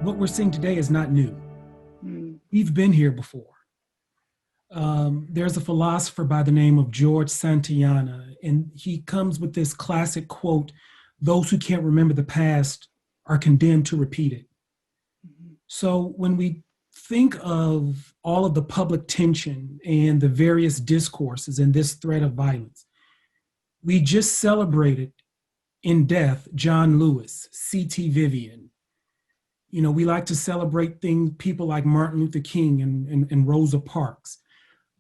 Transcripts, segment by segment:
what we're seeing today is not new. We've been here before. There's a philosopher by the name of George Santayana, and he comes with this classic quote, "Those who can't remember the past are condemned to repeat it." So when we think of all of the public tension and the various discourses and this threat of violence, we just celebrated in death John Lewis, C.T. Vivian. You know, we like to celebrate people like Martin Luther King and Rosa Parks,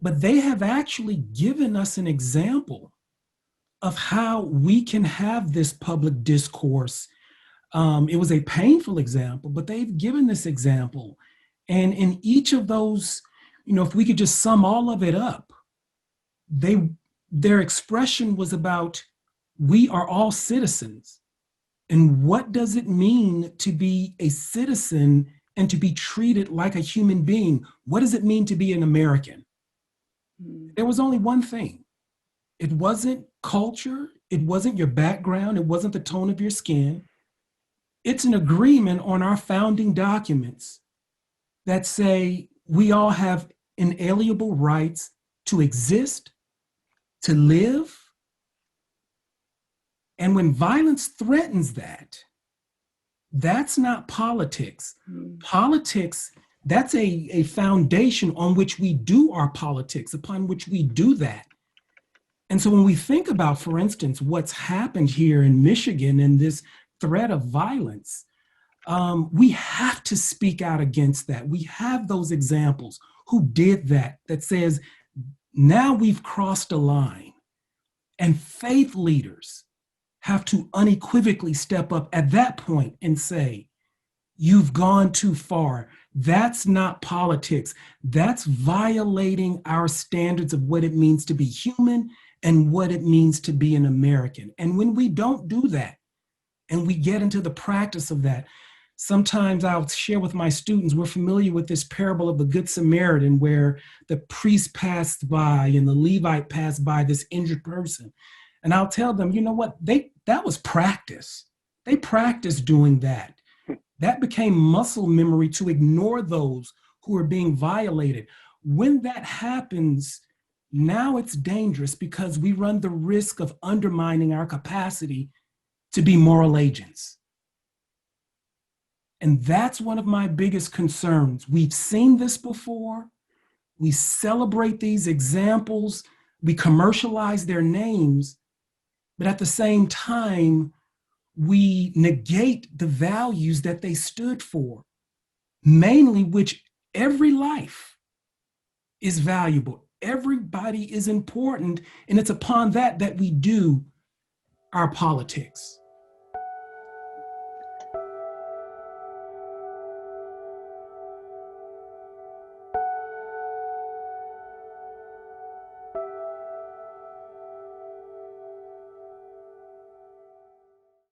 but they have actually given us an example of how we can have this public discourse. It was a painful example, but they've given this example. And in each of those, you know, if we could just sum all of it up, their expression was about, we are all citizens. And what does it mean to be a citizen and to be treated like a human being? What does it mean to be an American? There was only one thing. It wasn't culture. It wasn't your background. It wasn't the tone of your skin. It's an agreement on our founding documents that say we all have inalienable rights to exist, to live. And when violence threatens that, that's not politics. Politics, that's a foundation on which we do our politics, upon which we do that. And so when we think about, for instance, what's happened here in Michigan and this threat of violence, we have to speak out against that. We have those examples who did that, that says, now we've crossed a line, and faith leaders have to unequivocally step up at that point and say, you've gone too far. That's not politics. That's violating our standards of what it means to be human and what it means to be an American. And when we don't do that, and we get into the practice of that, sometimes I'll share with my students, we're familiar with this parable of the Good Samaritan, where the priest passed by and the Levite passed by this injured person. And I'll tell them, you know what, that was practice. They practiced doing that. That became muscle memory to ignore those who are being violated. When that happens, now it's dangerous because we run the risk of undermining our capacity to be moral agents. And that's one of my biggest concerns. We've seen this before. We celebrate these examples. We commercialize their names. But at the same time, we negate the values that they stood for, mainly which every life is valuable. Everybody is important. And it's upon that we do our politics.